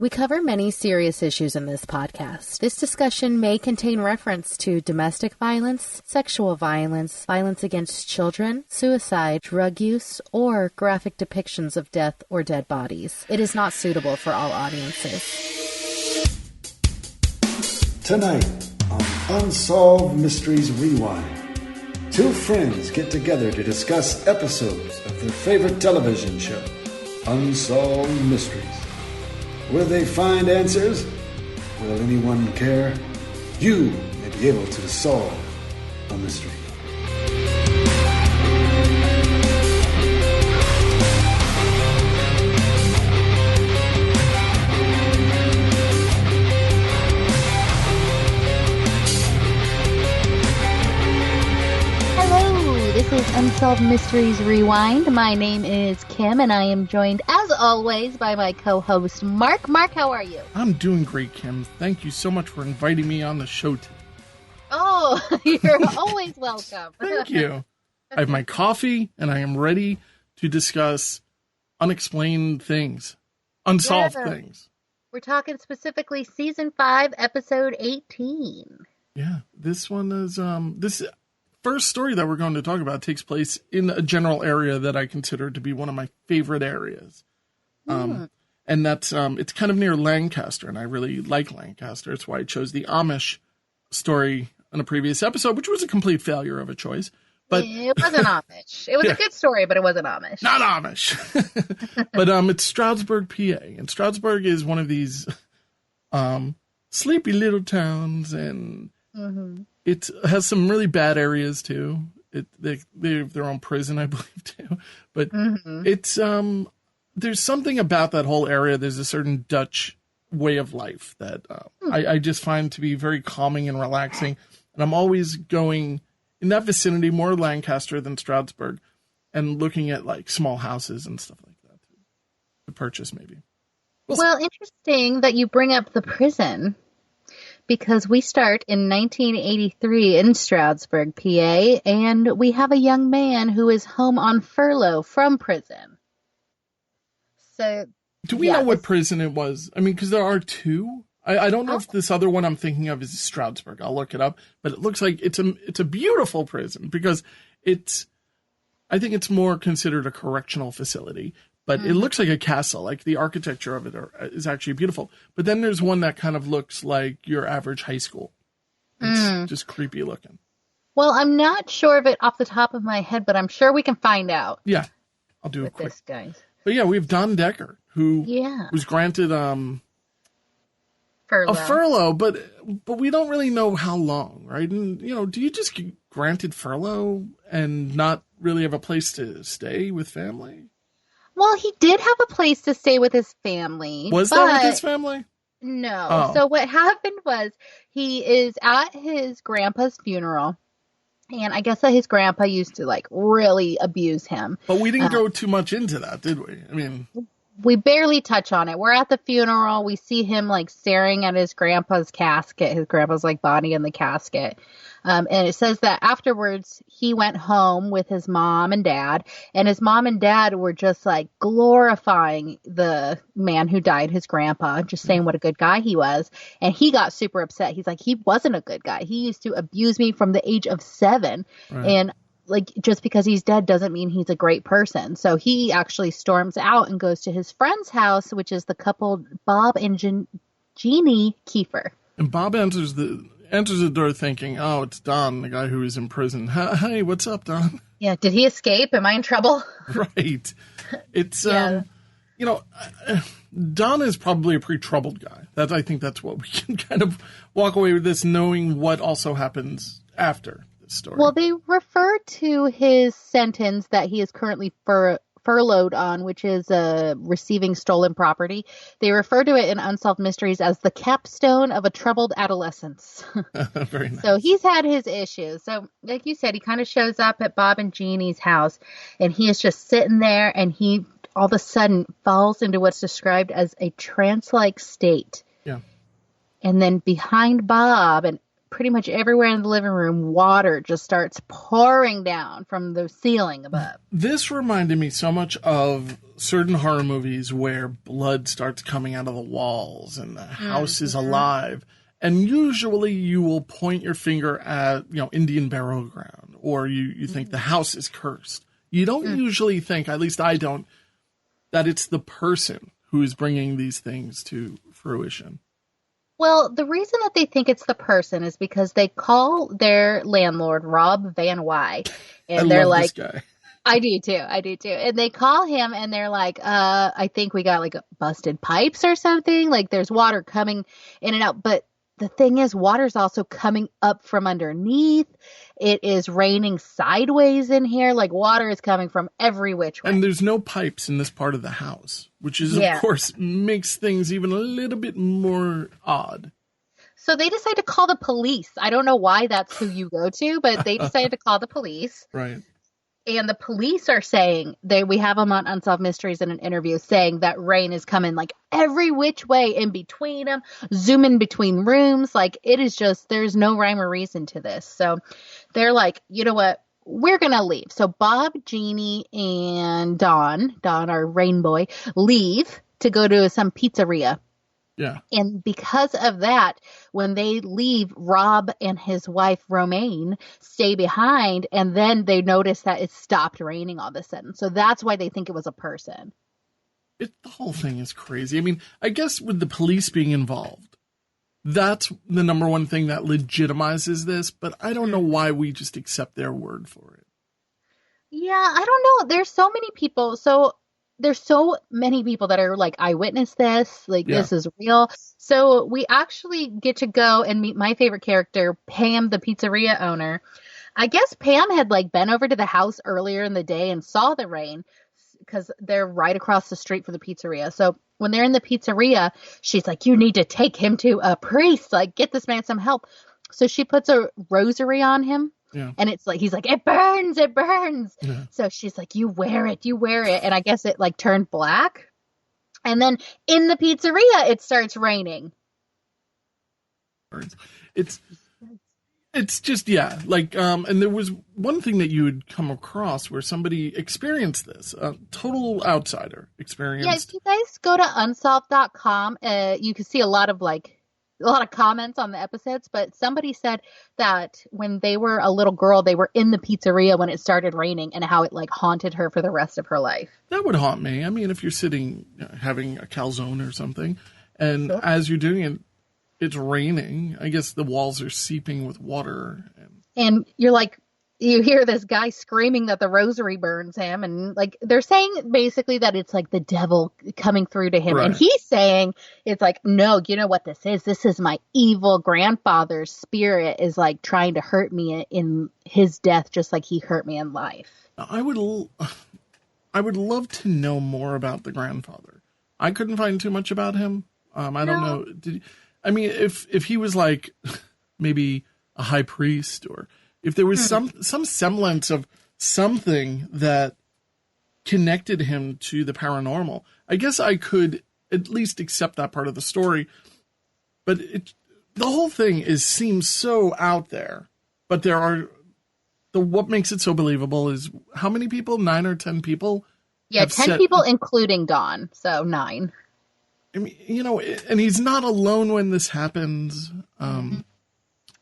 We cover many serious issues in this podcast. This discussion may contain reference to domestic violence, sexual violence, violence against children, suicide, drug use, or graphic depictions of death or dead bodies. It is not suitable for all audiences. Tonight on Unsolved Mysteries Rewind, two friends get together to discuss episodes of their favorite television show, Unsolved Mysteries. Will they find answers? Will anyone care? You may be able to solve a mystery. This is Unsolved Mysteries Rewind. My name is Kim, and I am joined, as always, by my co-host, Mark. Mark, how are you? I'm doing great, Kim. Thank you so much for inviting me on the show today. Oh, you're always welcome. Thank you. I have my coffee, and I am ready to discuss unexplained things, unsolved things. We're talking specifically Season 5, Episode 18. Yeah, this one is, this first story that we're going to talk about takes place in a general area that I consider to be one of my favorite areas. And that's, it's kind of near Lancaster, and I really like Lancaster. It's why I chose the Amish story in a previous episode, which was a complete failure of a choice. But it wasn't Amish. It was a good story, but it wasn't Amish. Not Amish. But it's Stroudsburg, PA. And Stroudsburg is one of these sleepy little towns, and it has some really bad areas too. They have their own prison, I believe, too. But it's there's something about that whole area. There's a certain Dutch way of life that I just find to be very calming and relaxing. And I'm always going in that vicinity, more Lancaster than Stroudsburg, and looking at like small houses and stuff like that to purchase maybe. Well, interesting that you bring up the prison, because we start in 1983 in Stroudsburg, PA, and we have a young man who is home on furlough from prison. So, do we know what prison it was? I mean, because there are two. I don't know if this other one I'm thinking of is Stroudsburg. I'll look it up, but it looks like it's a beautiful prison, because I think it's more considered a correctional facility, but it looks like a castle. Like the architecture of it is actually beautiful. But then there's one that kind of looks like your average high school. It's just creepy looking. Well, I'm not sure of it off the top of my head, but I'm sure we can find out. Yeah, I'll do it quick. This, guys. But yeah, we have Don Decker, who was granted furlough. A furlough, but we don't really know how long, right? And, do you just get granted furlough and not really have a place to stay with family? Well, he did have a place to stay with his family. Was that with his family? No. Oh. So what happened was he is at his grandpa's funeral, and I guess that his grandpa used to, really abuse him. But we didn't go too much into that, did we? I mean, we barely touch on it. We're at the funeral. We see him staring at his grandpa's casket, his grandpa's body in the casket. And it says that afterwards he went home with his mom and dad, and his mom and dad were just glorifying the man who died, his grandpa, just saying what a good guy he was. And he got super upset. He's like, he wasn't a good guy. He used to abuse me from the age of 7. Right. And just because he's dead doesn't mean he's a great person. So he actually storms out and goes to his friend's house, which is the couple Bob and Jeannie Kiefer. And Bob enters the door thinking, oh, it's Don, the guy who is in prison. Hey, what's up, Don? Yeah, did he escape? Am I in trouble? Right. It's, Don is probably a pretty troubled guy. I think that's what we can kind of walk away with this, knowing what also happens after this story. Well, they refer to his sentence that he is currently furloughed on, which is receiving stolen property. They refer to it in Unsolved Mysteries as the capstone of a troubled adolescence. Very nice. So he's had his issues. So like you said, he kind of shows up at Bob and Jeannie's house, and he is just sitting there, and he all of a sudden falls into what's described as a trance-like state. Yeah. And then behind Bob and pretty much everywhere in the living room, water just starts pouring down from the ceiling above. This reminded me so much of certain horror movies where blood starts coming out of the walls and the house is alive. And usually you will point your finger at, Indian burial ground, or you think the house is cursed. You don't usually think, at least I don't, that it's the person who is bringing these things to fruition. Well, the reason that they think it's the person is because they call their landlord Rob Van Wy, and they're like, this guy. I do too. And they call him and they're like, I think we got like busted pipes or something. Like there's water coming in and out. But the thing is, water's also coming up from underneath. It is raining sideways in here. Like water is coming from every which way. And there's no pipes in this part of the house, which is, of course, makes things even a little bit more odd. So they decide to call the police. I don't know why that's who you go to, but they decided to call the police. Right. And the police are saying, we have them on Unsolved Mysteries in an interview, saying that rain is coming like every which way in between them, zooming between rooms. Like it is just, there's no rhyme or reason to this. So they're like, you know what? We're going to leave. So Bob, Jeannie, and Don, our Rainboy, leave to go to some pizzeria. Yeah. And because of that, when they leave, Rob and his wife, Romaine, stay behind. And then they notice that it stopped raining all of a sudden. So that's why they think it was a person. The whole thing is crazy. I mean, I guess with the police being involved, that's the number one thing that legitimizes this. But I don't know why we just accept their word for it. Yeah, I don't know. There's so many people. There's so many people that are like, I witnessed this, this is real. So we actually get to go and meet my favorite character, Pam, the pizzeria owner. I guess Pam had been over to the house earlier in the day and saw the rain because they're right across the street from the pizzeria. So when they're in the pizzeria, she's like, you need to take him to a priest, get this man some help. So she puts a rosary on him. Yeah. And it's he's like, it burns. Yeah. So she's like, you wear it. And I guess it turned black. And then in the pizzeria, it starts raining. It's just, and there was one thing that you had come across where somebody experienced this, a total outsider experienced. Yeah, if you guys go to unsolved.com, you can see a lot of comments on the episodes, but somebody said that when they were a little girl, they were in the pizzeria when it started raining and how it haunted her for the rest of her life. That would haunt me. I mean, if you're sitting having a calzone or something and as you're doing it, it's raining, I guess the walls are seeping with water. And you're you hear this guy screaming that the rosary burns him. And they're saying basically that it's the devil coming through to him. Right. And he's saying it's no, you know what this is? This is my evil grandfather's spirit is trying to hurt me in his death, just like he hurt me in life. I would love to know more about the grandfather. I couldn't find too much about him. I don't know. If he was maybe a high priest, or if there was some semblance of something that connected him to the paranormal, I guess I could at least accept that part of the story. But the whole thing seems so out there. But what makes it so believable is how many people? 9 or 10 people? Yeah, 10 people, including Dawn. So 9. I mean, and he's not alone when this happens.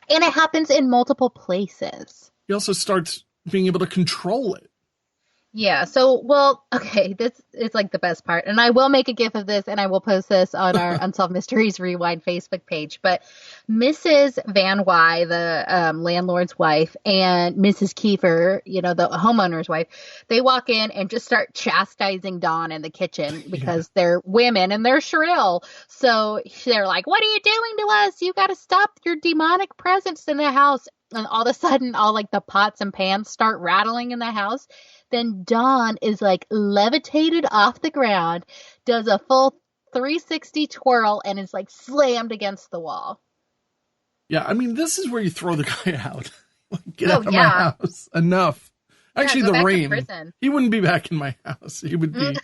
And it happens in multiple places. He also starts being able to control it. Yeah. So, okay, this is the best part. And I will make a GIF of this and I will post this on our Unsolved Mysteries Rewind Facebook page. But Mrs. Van Wy, the landlord's wife, and Mrs. Kiefer, the homeowner's wife, they walk in and just start chastising Dawn in the kitchen because they're women and they're shrill. So they're like, what are you doing to us? You got to stop your demonic presence in the house. And all of a sudden, all the pots and pans start rattling in the house. Then Dawn is levitated off the ground, does a full 360 twirl, and is slammed against the wall. Yeah, I mean, this is where you throw the guy out. Get out of my house. Enough. Actually, the rain. He wouldn't be back in my house. He would be.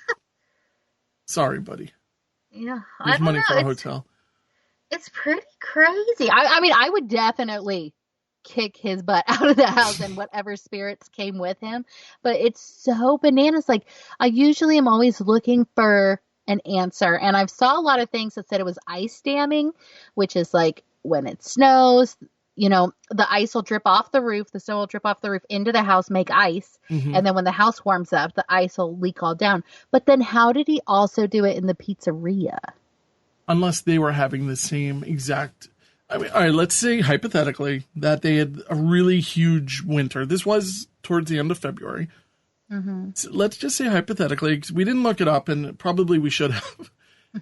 Sorry, buddy. Yeah. There's money for a hotel. It's pretty crazy. I mean, I would definitely kick his butt out of the house and whatever spirits came with him. But it's so bananas. Like, I usually am always looking for an answer. And I've saw a lot of things that said it was ice damming, which is like when it snows, the ice will drip off the roof, the snow will drip off the roof into the house, make ice. Mm-hmm. And then when the house warms up, the ice will leak all down. But then how did he also do it in the pizzeria? Unless they were having the same exact. I mean, all right, let's say hypothetically that they had a really huge winter. This was towards the end of February. Mm-hmm. So let's just say hypothetically, because we didn't look it up, and probably we should have,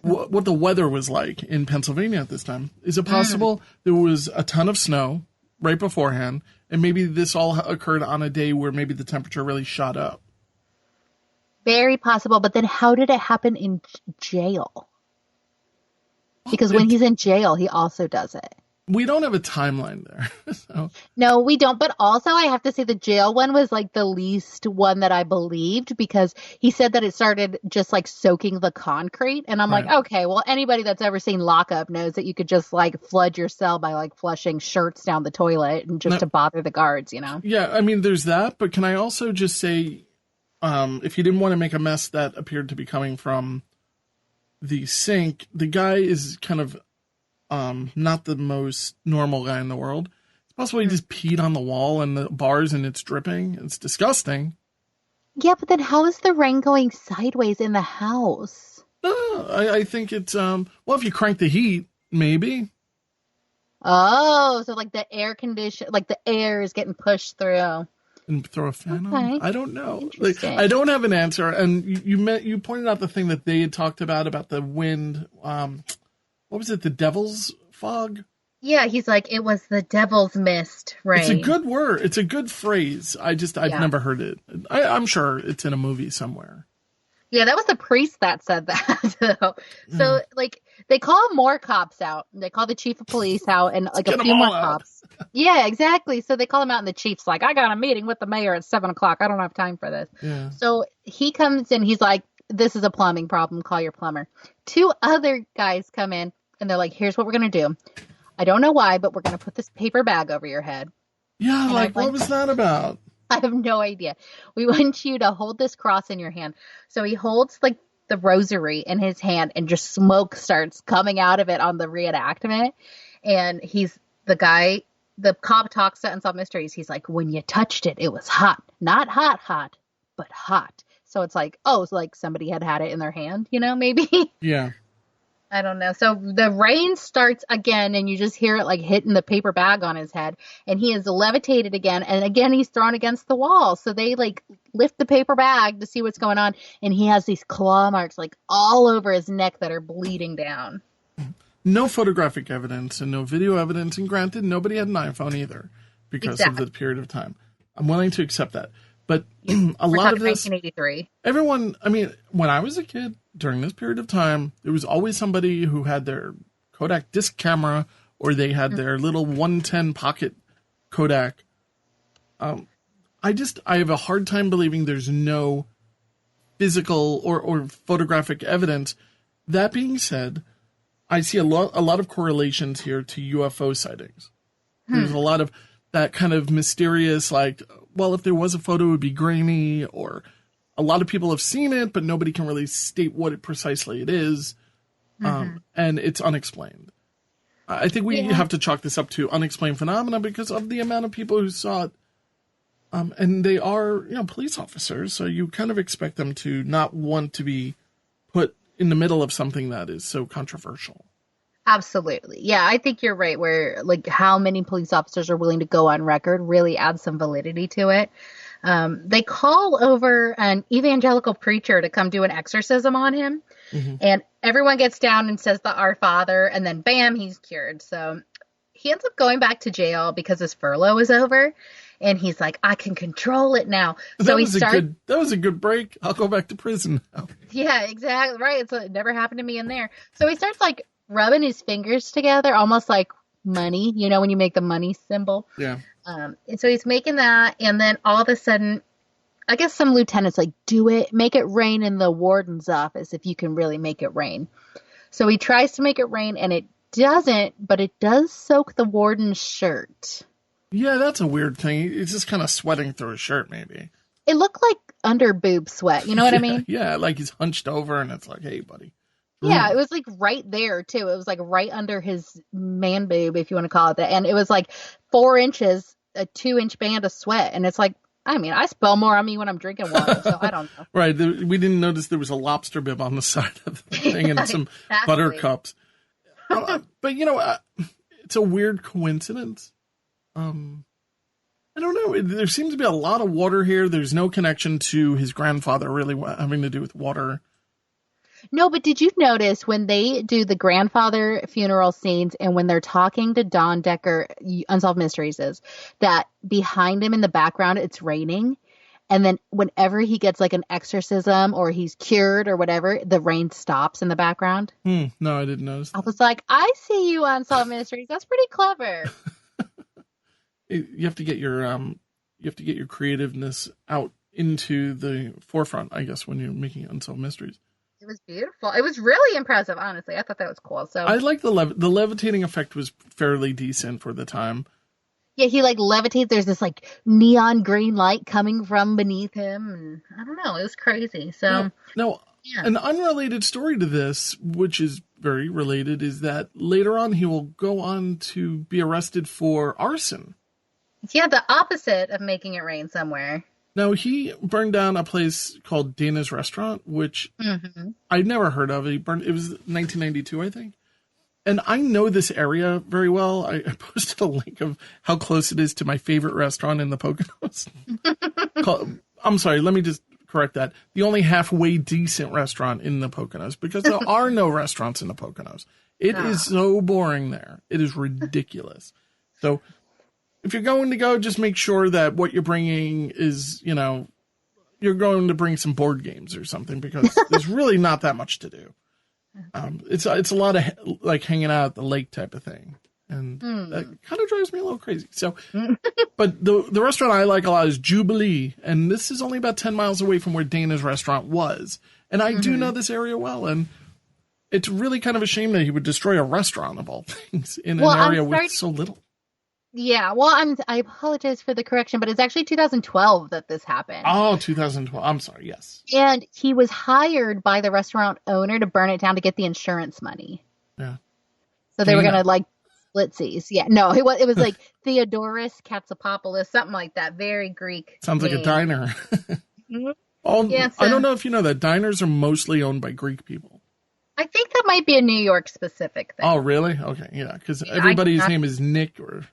what the weather was like in Pennsylvania at this time. Is it possible there was a ton of snow right beforehand, and maybe this all occurred on a day where maybe the temperature really shot up? Very possible. But then how did it happen in jail? Because when he's in jail, he also does it. We don't have a timeline there. So. No, we don't. But also, I have to say the jail one was like the least one that I believed, because he said that it started just like soaking the concrete. And I'm like, okay, well, anybody that's ever seen Lockup knows that you could just like flood your cell by like flushing shirts down the toilet and just to bother the guards, Yeah, I mean, there's that. But can I also just say, if he didn't want to make a mess that appeared to be coming from the sink, the guy is kind of not the most normal guy in the world. It's possible he just peed on the wall and the bars and it's dripping. It's disgusting. Yeah, but then how is the rain going sideways in the house? I think it's, well, if you crank the heat, maybe. Oh, so like the air condition, like the air is getting pushed through. And throw a fan on? I don't know. Like, I don't have an answer. And you pointed out the thing that they had talked about the wind. What was it? The devil's fog? Yeah, he's like, it was the devil's mist, right? It's a good word. It's a good phrase. I've never heard it. I'm sure it's in a movie somewhere. Yeah, that was the priest that said that. So, like, they call more cops out. They call the chief of police out and like a few more cops. Yeah, exactly. So they call him out and the chief's like, I got a meeting with the mayor at 7:00. I don't have time for this. Yeah. So he comes in. He's like, this is a plumbing problem. Call your plumber. 2 other guys come in and they're like, here's what we're going to do. I don't know why, but we're going to put this paper bag over your head. Yeah, and like, what was that about? I have no idea. We want you to hold this cross in your hand. So he holds like the rosary in his hand and just smoke starts coming out of it on the reenactment. And the cop talks to Unsolved Mysteries. He's like, when you touched it, it was hot. Not hot, but hot. So it's like, it's like somebody had it in their hand, maybe? Yeah. I don't know. So the rain starts again, and you just hear it like hitting the paper bag on his head, and he is levitated again, and again he's thrown against the wall. So they like lift the paper bag to see what's going on, and he has these claw marks like all over his neck that are bleeding down. No photographic evidence and no video evidence, and granted, nobody had an iPhone either because of the period of time. I'm willing to accept that. But a lot of this, 1983. Everyone, I mean, when I was a kid, during this period of time, there was always somebody who had their Kodak disc camera or they had their little 110 pocket Kodak. I have a hard time believing there's no physical or photographic evidence. That being said, I see a lot of correlations here to UFO sightings. There's a lot of that kind of mysterious, like, well, if there was a photo, it would be grainy, or a lot of people have seen it, but nobody can really state what it precisely it is, and it's unexplained. I think we have to chalk this up to unexplained phenomena because of the amount of people who saw it, and they are, police officers, so you kind of expect them to not want to be put in the middle of something that is so controversial. Absolutely. Yeah, I think you're right, where like how many police officers are willing to go on record really adds some validity to it. They call over an evangelical preacher to come do an exorcism on him, and everyone gets down and says the Our Father, and then bam, he's cured. So he ends up going back to jail because his furlough is over, and he's like, I can control it now. So that was a good break. I'll go back to prison now. Yeah, exactly. Right. So it never happened to me in there. So he starts like rubbing his fingers together, almost like money, when you make the money symbol. Yeah. And so he's making that, and then all of a sudden, I guess some lieutenant's like, do it, make it rain in the warden's office if you can really make it rain. So he tries to make it rain, and it doesn't, but it does soak the warden's shirt. Yeah, that's a weird thing. It's just kind of sweating through his shirt, maybe. It looked like under boob sweat. You know what I mean? Yeah, like he's hunched over and it's like, hey, buddy. Yeah, it was like right there too. It was like right under his man boob, if you want to call it that. And it was like 4 inches, a 2-inch band of sweat. And it's like, I mean, I spill more on me when I'm drinking water, so I don't know. Right. We didn't notice there was a lobster bib on the side of the thing and some buttercups. But, it's a weird coincidence. I don't know. There seems to be a lot of water here. There's no connection to his grandfather really having to do with water. No, but did you notice when they do the grandfather funeral scenes and when they're talking to Don Decker, Unsolved Mysteries is, that behind him in the background, it's raining. And then whenever he gets like an exorcism or he's cured or whatever, the rain stops in the background. No, I didn't notice that. I was like, I see you, Unsolved Mysteries. That's pretty clever. You have to get your creativeness out into the forefront, I guess, when you're making Unsolved Mysteries. It was beautiful. It was really impressive, honestly. I thought that was cool. So I like the levitating effect was fairly decent for the time. Yeah, he like levitates. There's this like neon green light coming from beneath him, and I don't know. It was crazy. So now, an unrelated story to this, which is very related, is that later on he will go on to be arrested for arson. Yeah, the opposite of making it rain somewhere. Now, he burned down a place called Dana's Restaurant, which I'd never heard of. It was 1992, I think. And I know this area very well. I posted a link of how close it is to my favorite restaurant in the Poconos. I'm sorry, let me just correct that. The only halfway decent restaurant in the Poconos, because there are no restaurants in the Poconos. It is so boring there. It is ridiculous. So if you're going to go, just make sure that what you're bringing is, you're going to bring some board games or something, because there's really not that much to do. It's a lot of like hanging out at the lake type of thing. And that kind of drives me a little crazy. So, but the restaurant I like a lot is Jubilee. And this is only about 10 miles away from where Dana's restaurant was. And I do know this area well. And it's really kind of a shame that he would destroy a restaurant of all things in an area with so little. Yeah, well, I apologize for the correction, but it's actually 2012 that this happened. Oh, 2012. I'm sorry, yes. And he was hired by the restaurant owner to burn it down to get the insurance money. Yeah. So they were going to, like, splitsies. Yeah, no, it was like Theodorus Katsopopoulos, something like that. Very Greek. Sounds name. like a diner. I don't know if you know that diners are mostly owned by Greek people. I think that might be a New York specific thing. Oh, really? Okay, yeah, because everybody's name is Nick or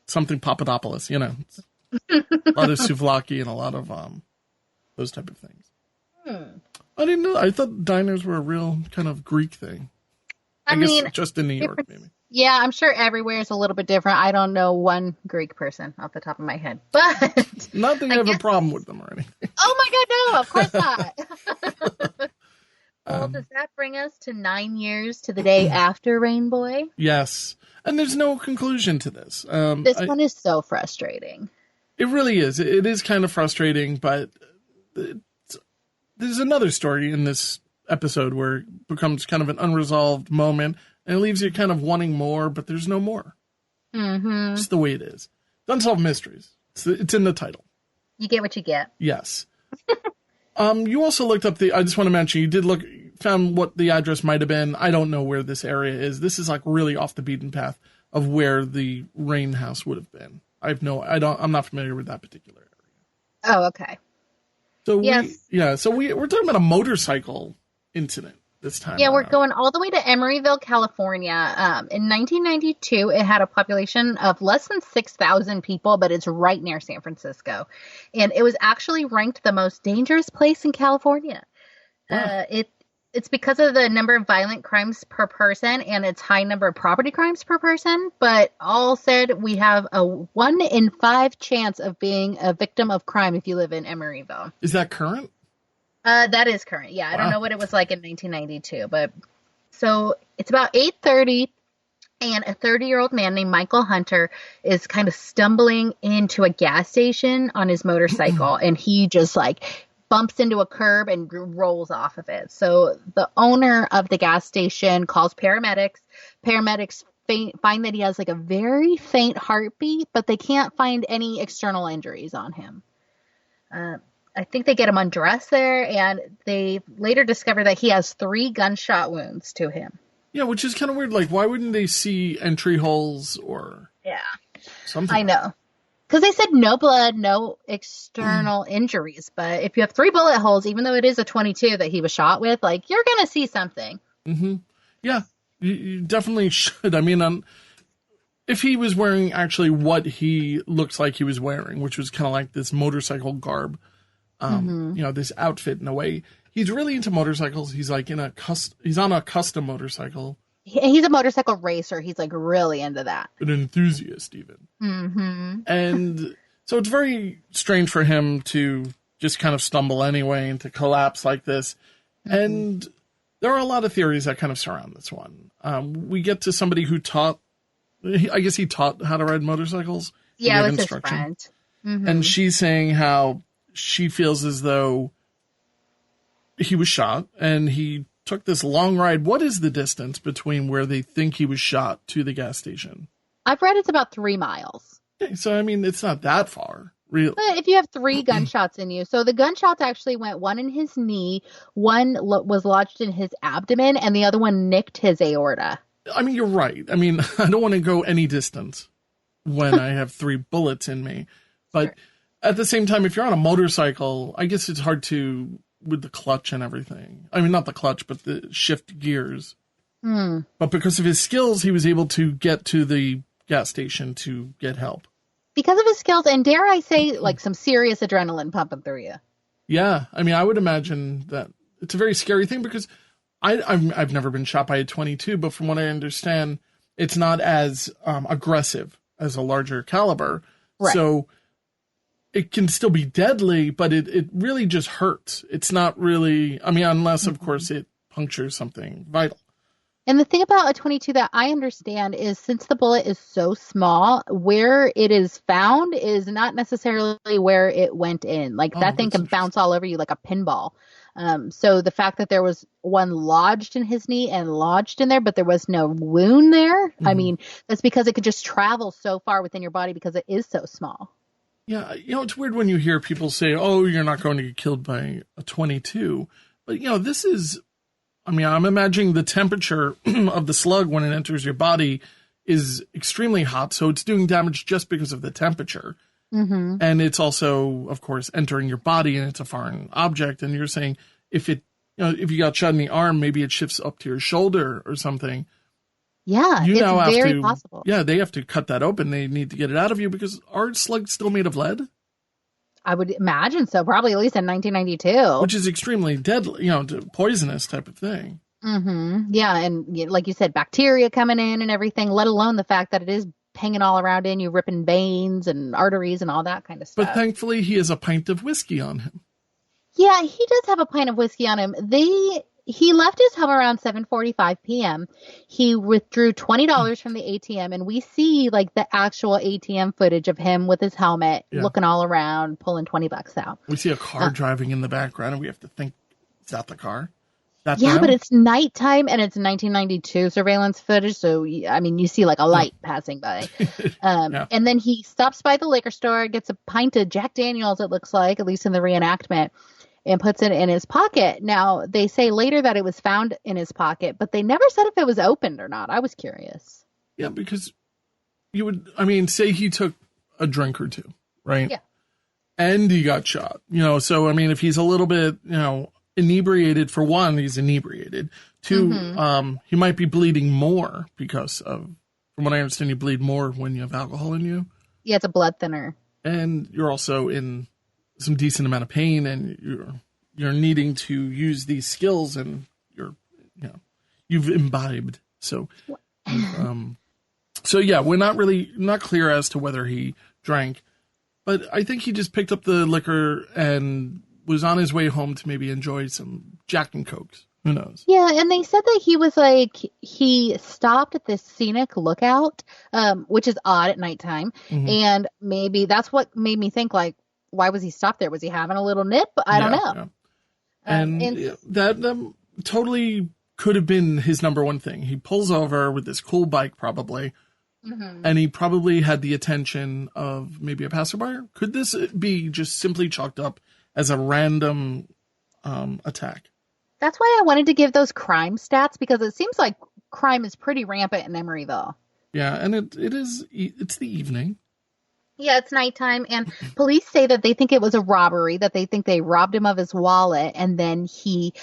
something Papadopoulos, A lot of souvlaki and a lot of those type of things. I didn't know. I thought diners were a real kind of Greek thing. I guess just in New York, maybe. Yeah, I'm sure everywhere is a little bit different. I don't know one Greek person off the top of my head, but not that you have a problem with them or anything. Oh my God, no! Of course not. Well, does that bring us to 9 years to the day after Rainboy? Yes, and there's no conclusion to this. This one is so frustrating. It really is. It is kind of frustrating, but there's another story in this episode where it becomes kind of an unresolved moment. And it leaves you kind of wanting more, but there's no more. It's the way it is. Unsolved Mysteries. It's in the title. You get what you get. Yes. You also looked up I just want to mention, you found what the address might have been. I don't know where this area is. This is like really off the beaten path of where the Rain house would have been. I'm not familiar with that particular area. Oh, okay. So we're talking about a motorcycle incident. This time we're going all the way to Emeryville, California. In 1992, it had a population of less than 6,000 people, but it's right near San Francisco. And it was actually ranked the most dangerous place in California. Wow. It's because of the number of violent crimes per person and its high number of property crimes per person. But all said, we have a 1 in 5 chance of being a victim of crime if you live in Emeryville. Is that current? That is current. Yeah, I don't know what it was like in 1992, but so it's about 8:30, and a 30-year-old man named Michael Hunter is kind of stumbling into a gas station on his motorcycle, and he just like bumps into a curb and rolls off of it. So the owner of the gas station calls paramedics. Paramedics find that he has like a very faint heartbeat, but they can't find any external injuries on him. I think they get him undressed there, and they later discover that he has 3 gunshot wounds to him. Yeah, which is kind of weird. Like, why wouldn't they see entry holes or something? I know. Because they said no blood, no external injuries. But if you have 3 bullet holes, even though it is a 22 that he was shot with, like, you're going to see something. Mm-hmm. Yeah, you definitely should. I mean, if he was wearing actually what he looks like he was wearing, which was kind of like this motorcycle garb, this outfit in a way. He's really into motorcycles. He's like he's on a custom motorcycle. He's a motorcycle racer. He's like really into that. An enthusiast even. Mm-hmm. And so it's very strange for him to just kind of stumble anyway and to collapse like this. Mm-hmm. And there are a lot of theories that kind of surround this one. We get to somebody who taught how to ride motorcycles. Yeah, it was his friend. Mm-hmm. And she's saying how she feels as though he was shot and he took this long ride. What is the distance between where they think he was shot to the gas station? I've read it's about 3 miles. Okay, so, I mean, it's not that far, really. But if you have 3 gunshots in you. So the gunshots actually went one in his knee, one was lodged in his abdomen, and the other one nicked his aorta. I mean, you're right. I mean, I don't want to go any distance when I have 3 bullets in me. But sure. At the same time, if you're on a motorcycle, I guess it's hard to, with the clutch and everything. I mean, not the clutch, but the shift gears. But because of his skills, he was able to get to the gas station to get help. Because of his skills, and dare I say, like some serious adrenaline pumping through you. Yeah. I mean, I would imagine that it's a very scary thing because I've never been shot by a 22, but from what I understand, it's not as aggressive as a larger caliber. Right. So it can still be deadly, but it really just hurts. It's not really, I mean, unless, of course, it punctures something vital. And the thing about a 22 that I understand is since the bullet is so small, where it is found is not necessarily where it went in. Like that thing can bounce all over you like a pinball. So the fact that there was one lodged in his knee and lodged in there, but there was no wound there. I mean, that's because it could just travel so far within your body because it is so small. Yeah, it's weird when you hear people say, oh, you're not going to get killed by a 22. But, this is, I mean, I'm imagining the temperature of the slug when it enters your body is extremely hot. So it's doing damage just because of the temperature. Mm-hmm. And it's also, of course, entering your body and it's a foreign object. And you're saying if you got shot in the arm, maybe it shifts up to your shoulder or something. Yeah, it's very possible. Yeah, they have to cut that open. They need to get it out of you because are slugs still made of lead? I would imagine so, probably at least in 1992. Which is extremely deadly, poisonous type of thing. Mm-hmm. Yeah, and like you said, bacteria coming in and everything, let alone the fact that it is hanging all around in you, ripping veins and arteries and all that kind of stuff. But thankfully, he has a pint of whiskey on him. Yeah, he does have a pint of whiskey on him. He left his home around 7:45 p.m. He withdrew $20 from the ATM, and we see like the actual ATM footage of him with his helmet, looking all around, pulling $20 out. We see a car driving in the background, and we have to think, is that the car? But it's nighttime, and it's 1992 surveillance footage, so, I mean, you see like a light passing by. And then he stops by the liquor store, gets a pint of Jack Daniels, it looks like, at least in the reenactment, and puts it in his pocket. Now, they say later that it was found in his pocket, but they never said if it was opened or not. I was curious. Yeah, because say he took a drink or two, right? Yeah. And he got shot, so, I mean, if he's a little bit, inebriated, for one, he's inebriated. Two, he might be bleeding more because of, from what I understand, you bleed more when you have alcohol in you. Yeah, it's a blood thinner. And you're also in some decent amount of pain, and you're needing to use these skills, and you've imbibed. So, we're not clear as to whether he drank, but I think he just picked up the liquor and was on his way home to maybe enjoy some Jack and Cokes. Who knows? Yeah, and they said that he stopped at this scenic lookout, which is odd at nighttime, and maybe that's what made me think, like, why was he stopped there? Was he having a little nip? I don't know. Yeah. And that totally could have been his number one thing. He pulls over with this cool bike, probably, and he probably had the attention of maybe a passerby. Could this be just simply chalked up as a random attack? That's why I wanted to give those crime stats, because it seems like crime is pretty rampant in Emeryville. Yeah, and it's the evening. Yeah, it's nighttime, and police say that they think it was a robbery, that they think they robbed him of his wallet, and then he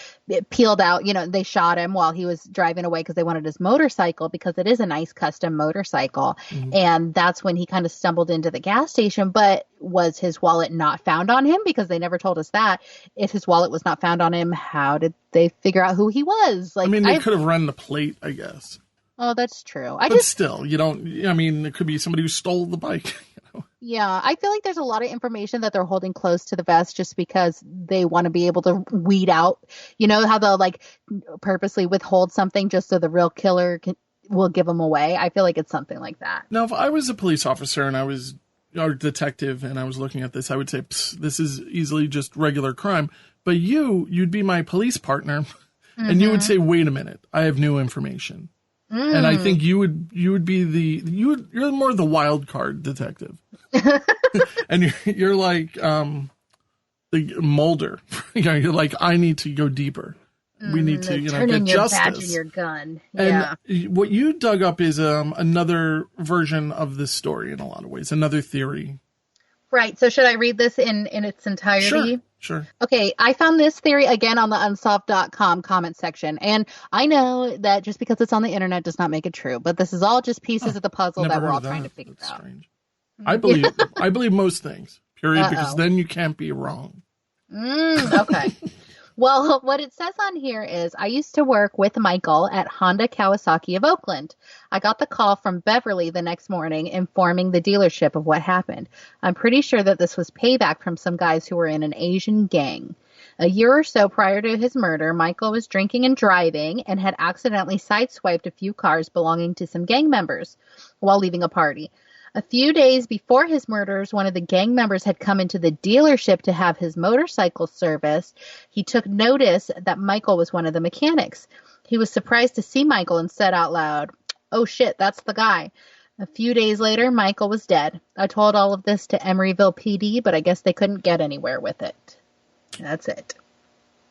peeled out, they shot him while he was driving away because they wanted his motorcycle, because it is a nice custom motorcycle. And that's when he kind of stumbled into the gas station. But was his wallet not found on him? Because they never told us that. If his wallet was not found on him, how did they figure out who he was? Like, I mean, they could have run the plate, I guess. Oh, that's true. Still, it could be somebody who stole the bike. Yeah, I feel like there's a lot of information that they're holding close to the vest just because they want to be able to weed out, how they'll purposely withhold something just so the real killer will give them away. I feel like it's something like that. Now, if I was a police officer and I was a detective and I was looking at this, I would say, this is easily just regular crime. But you'd be my police partner and you would say, wait a minute, I have new information. And I think you would be you're more the wild card detective. And you're like the Mulder. You're like, I need to go deeper. We need to get justice. Badge in your gun. Yeah. And what you dug up is another version of this story in a lot of ways, another theory. Right. So should I read this in its entirety? Sure. Okay. I found this theory again on the unsolved.com comment section. And I know that just because it's on the internet does not make it true, but this is all just pieces of the puzzle that we're all trying to figure out. Strange. I believe most things, period, because then you can't be wrong. Okay. Well, what it says on here is, I used to work with Michael at Honda Kawasaki of Oakland. I got the call from Beverly the next morning informing the dealership of what happened. I'm pretty sure that this was payback from some guys who were in an Asian gang. A year or so prior to his murder, Michael was drinking and driving and had accidentally sideswiped a few cars belonging to some gang members while leaving a party. A few days before his murders, one of the gang members had come into the dealership to have his motorcycle serviced. He took notice that Michael was one of the mechanics. He was surprised to see Michael and said out loud, "Oh shit, that's the guy." A few days later, Michael was dead. I told all of this to Emeryville PD, but I guess they couldn't get anywhere with it. That's it.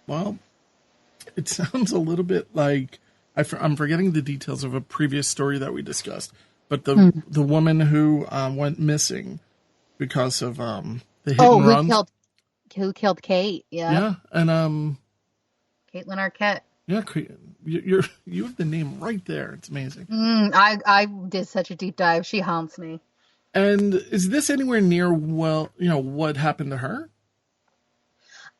Well, it sounds a little bit like, I'm forgetting the details of a previous story that we discussed. But the woman who went missing because of the hit and run. Who killed Kate? Yeah. Yeah, and Caitlin Arquette. Yeah, you have the name right there. It's amazing. I did such a deep dive. She haunts me. And is this anywhere near what happened to her?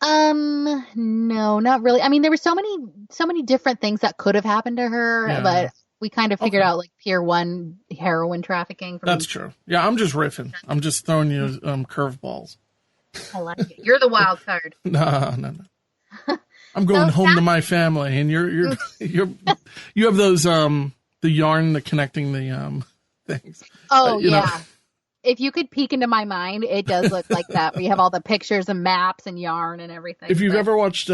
No, not really. I mean, there were so many different things that could have happened to her, but we kind of figured out Pier 1 heroin trafficking. That's true. Yeah, I'm just riffing. I'm just throwing you curveballs. I like it. You're the wild card. No. I'm going home to my family, and you have those the yarn, the connecting the things. Oh yeah. If you could peek into my mind, it does look like that. We have all the pictures and maps and yarn and everything. If you've ever watched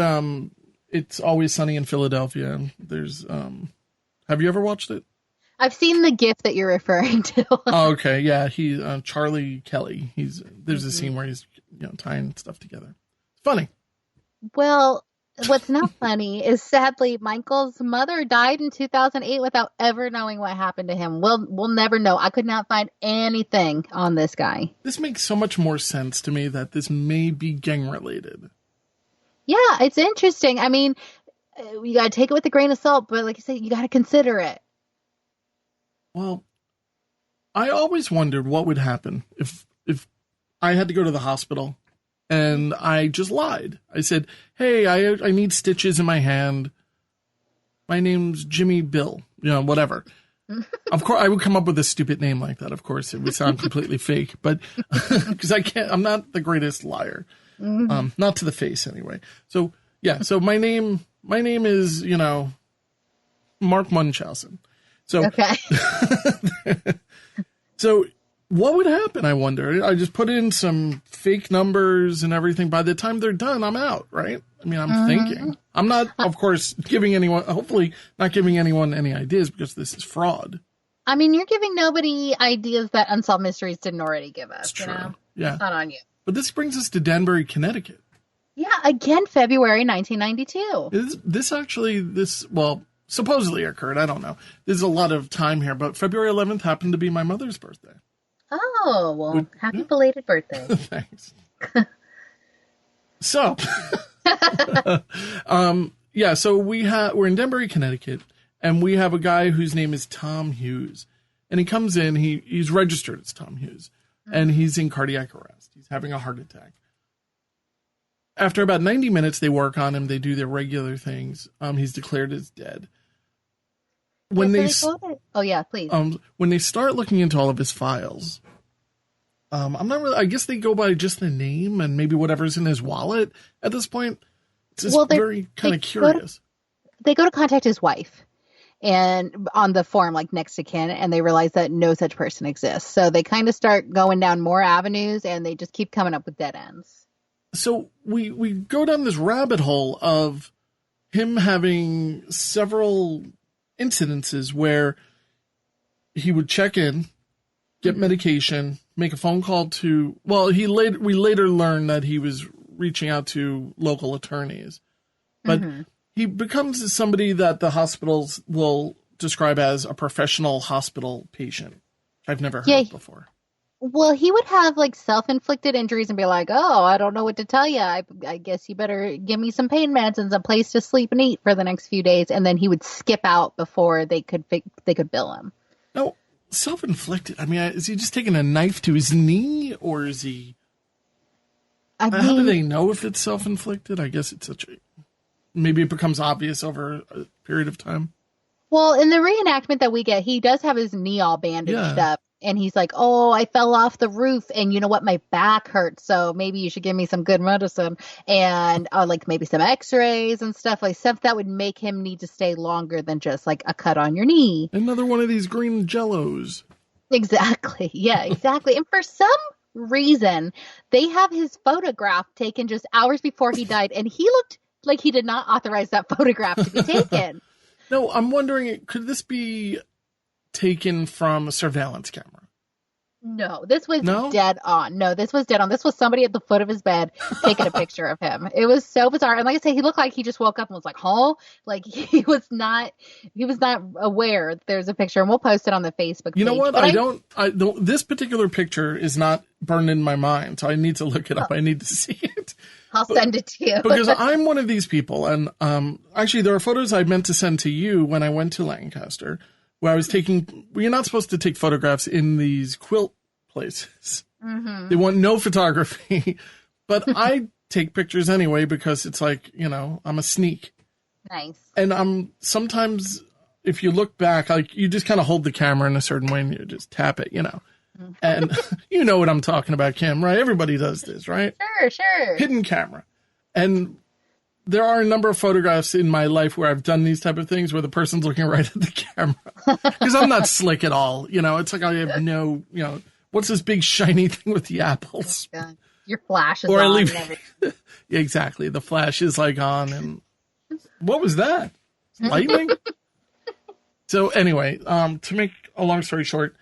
It's Always Sunny in Philadelphia, there's have you ever watched it? I've seen the GIF that you're referring to. Oh, okay. Yeah, he Charlie Kelly. There's a scene where he's tying stuff together. Funny. Well, what's not funny is sadly Michael's mother died in 2008 without ever knowing what happened to him. We'll never know. I could not find anything on this guy. This makes so much more sense to me that this may be gang related. Yeah, it's interesting. I mean, you got to take it with a grain of salt, but like you said, you got to consider it. Well, I always wondered what would happen if I had to go to the hospital and I just lied. I said, "Hey, I need stitches in my hand. My name's Jimmy Bill," whatever. Of course, I would come up with a stupid name like that. Of course, it would sound completely fake, but because I'm not the greatest liar, not to the face anyway. So yeah, so my name is Mark Munchausen. So okay. So what would happen, I wonder? I just put in some fake numbers and everything. By the time they're done, I'm out, right? I mean, I'm thinking. I'm not, of course, hopefully not giving anyone any ideas because this is fraud. I mean, you're giving nobody ideas that Unsolved Mysteries didn't already give us. It's true. You know? Yeah. It's not on you. But this brings us to Danbury, Connecticut. Yeah, again, February 1992. This supposedly occurred. I don't know. There's a lot of time here, but February 11th happened to be my mother's birthday. Oh, well, happy belated birthday. Thanks. So, so we're in Danbury, Connecticut, and we have a guy whose name is Tom Hughes. And he comes in, he's registered as Tom Hughes, and he's in cardiac arrest. He's having a heart attack. After about 90 minutes, they work on him. They do their regular things. He's declared as dead. When please. When they start looking into all of his files, I'm not really. I guess they go by just the name and maybe whatever's in his wallet at this point. It's just very kind of curious. They go to contact his wife, and on the form, like next to kin, and they realize that no such person exists. So they kind of start going down more avenues, and they just keep coming up with dead ends. So we go down this rabbit hole of him having several incidences where he would check in, get medication, make a phone call to, we later learned that he was reaching out to local attorneys, but he becomes somebody that the hospitals will describe as a professional hospital patient. I've never heard of before. Well, he would have like self-inflicted injuries and be like, "Oh, I don't know what to tell you. I guess you better give me some pain meds and some place to sleep and eat for the next few days." And then he would skip out before they could bill him. No, self-inflicted. I mean, is he just taking a knife to his knee, or is he? How do they know if it's self-inflicted? I guess it's maybe it becomes obvious over a period of time. Well, in the reenactment that we get, he does have his knee all bandaged up. And he's like, "Oh, I fell off the roof, and you know what? My back hurts, so maybe you should give me some good medicine, and like maybe some X-rays and stuff that would make him need to stay longer than just like a cut on your knee." Another one of these green jellos. Exactly. Yeah, exactly. And for some reason, they have his photograph taken just hours before he died, and he looked like he did not authorize that photograph to be taken. No, I'm wondering, could this be taken from a surveillance camera? No, this was dead on. No, this was dead on. This was somebody at the foot of his bed taking a picture of him. It was so bizarre. And like I say, he looked like he just woke up and was like, "Huh?" Like he was not aware there's a picture, and we'll post it on the Facebook page. You know what? This particular picture is not burned in my mind, so I need to look it up. I need to see it. I'll send it to you. Because I'm one of these people, and actually there are photos I meant to send to you when I went to Lancaster, where I was you're not supposed to take photographs in these quilt places. They want no photography, but I take pictures anyway because it's like, I'm a sneak. Nice. And sometimes if you look back, like you just kind of hold the camera in a certain way and you just tap it, and you know what I'm talking about, Kim, right? Everybody does this, right? Sure. Hidden camera. And there are a number of photographs in my life where I've done these type of things where the person's looking right at the camera. Because I'm not slick at all. It's like I have no, what's this big shiny thing with the apples? Yeah. Your flash is on. Yeah, exactly. The flash is like on. And what was that? Lightning? So anyway, to make a long story short,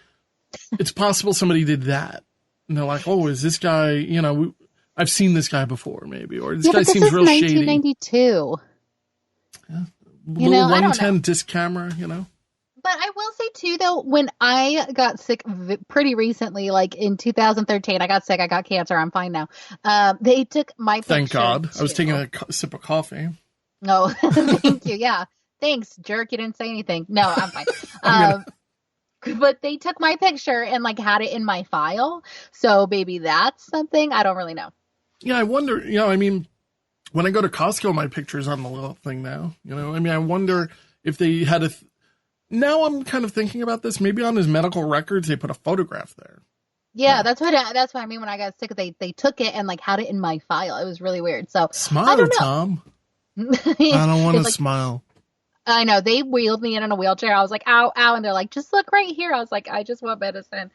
it's possible somebody did that. And they're like, "Oh, is this guy, I've seen this guy before, maybe, or this guy seems real shady." 1992. Yeah. Little 110 disc camera, But I will say too, though, when I got sick pretty recently, like in 2013, I got sick. I got cancer. I'm fine now. They took my picture. Thank God. I was taking a sip of coffee. No, thank you. Yeah, thanks, jerk. You didn't say anything. No, I'm fine. But they took my picture and like had it in my file. So maybe that's something. I don't really know. Yeah, I wonder, when I go to Costco, my picture's on the little thing now, I wonder if they had now I'm kind of thinking about this. Maybe on his medical records, they put a photograph there. Yeah, that's what I mean. When I got sick, they took it and like had it in my file. It was really weird. So smile, Tom. I don't want to smile. I know. They wheeled me in a wheelchair. I was like, "Ow, ow." And they're like, "Just look right here." I was like, "I just want medicine."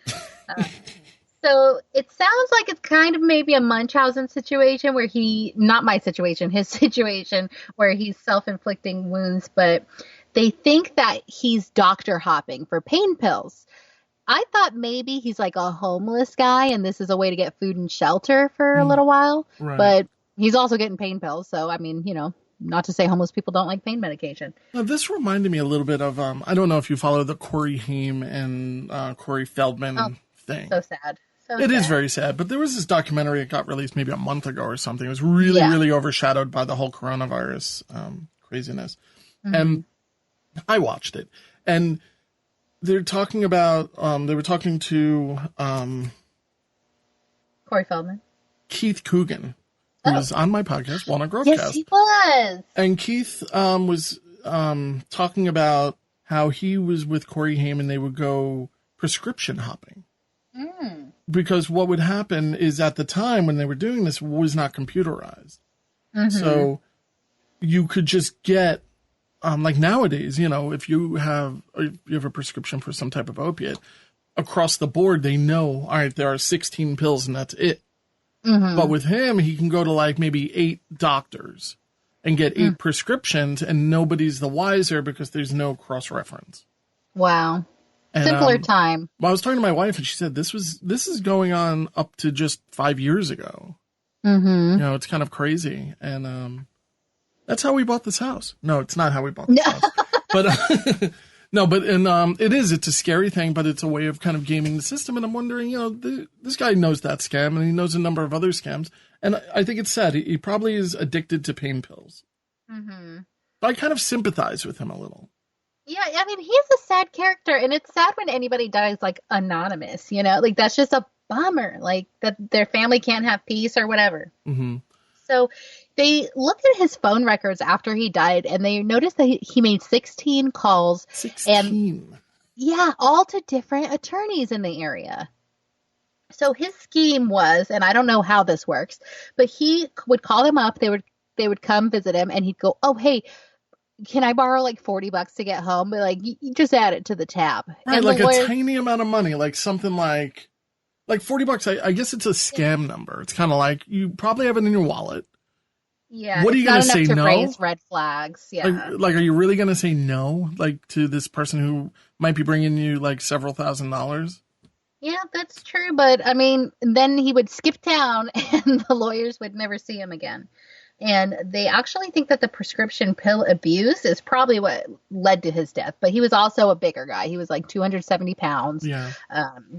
So it sounds like it's kind of maybe a Munchausen situation where not my situation, his situation, where he's self-inflicting wounds, but they think that he's doctor hopping for pain pills. I thought maybe he's like a homeless guy and this is a way to get food and shelter for a little while, right. But he's also getting pain pills. So, I mean, not to say homeless people don't like pain medication. Now, this reminded me a little bit of, I don't know if you follow the Corey Haim and Corey Feldman thing. So sad. It is very sad, but there was this documentary that got released maybe a month ago or something. It was really, really overshadowed by the whole coronavirus craziness. Mm-hmm. And I watched it. And they're talking about, they were talking to Corey Feldman. Keith Coogan, who was on my podcast, Walnut Grove Yes, he was. And Keith was talking about how he was with Corey Haim and they would go prescription hopping. Because what would happen is at the time when they were doing this was not computerized. Mm-hmm. So you could just get, like nowadays, if you have a prescription for some type of opiate, across the board, they know, all right, there are 16 pills and that's it. Mm-hmm. But with him, he can go to like maybe 8 doctors and get 8 prescriptions and nobody's the wiser because there's no cross-reference. Wow. And, simpler time. Well, I was talking to my wife and she said this is going on up to just 5 years ago. Mm-hmm. It's kind of crazy. And that's how we bought this house. No, it's not how we bought this house. But no, but it's a scary thing, but it's a way of kind of gaming the system. And I'm wondering, this guy knows that scam and he knows a number of other scams. And I think it's sad. He probably is addicted to pain pills. Mm-hmm. But I kind of sympathize with him a little. Yeah, I mean, he's a sad character, and it's sad when anybody dies, like, anonymous, Like, that's just a bummer, like, that their family can't have peace or whatever. Mm-hmm. So they looked at his phone records after he died, and they noticed that he made 16 calls. 16? And, yeah, all to different attorneys in the area. So his scheme was, and I don't know how this works, but he would call them up, they would come visit him, and he'd go, oh, hey, can I borrow like $40 to get home? But like, you just add it to the tab. Right, and like a tiny amount of money, like something like $40. I guess it's a scam number. It's kind of like you probably have it in your wallet. Yeah. What are you going to say? No. Raise red flags. Yeah. Like, are you really going to say no? Like to this person who might be bringing you like several $1,000s? Yeah, that's true. But I mean, then he would skip town and the lawyers would never see him again. And they actually think that the prescription pill abuse is probably what led to his death. But he was also a bigger guy. He was like 270 pounds. Yeah.